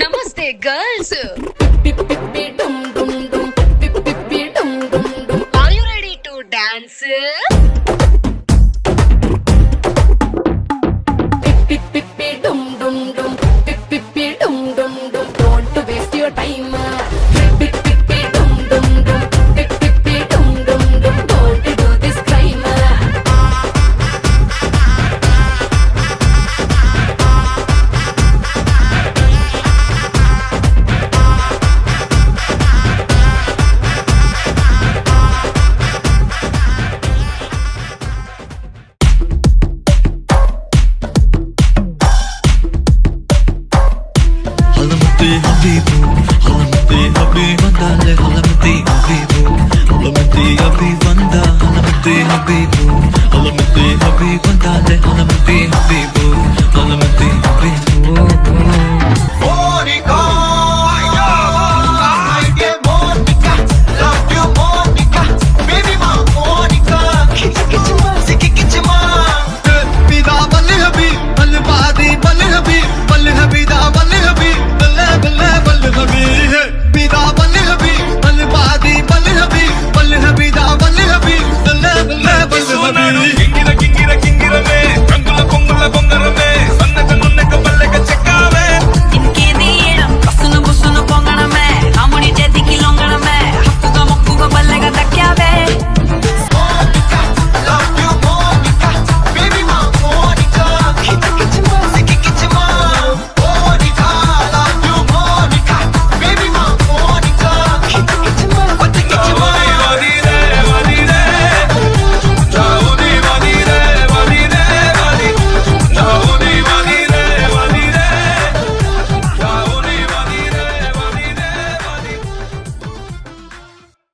Namaste, girls. Are you ready to dance? Don't waste your time. Don't do this crime. Halamati Habibu, Halamati Habib Vandale, Halamati Habibu, Halamati Habib Vanda, Halamati Habibu, Halamati Habib Vandale, Halamati Habibu, Halamati Habibu.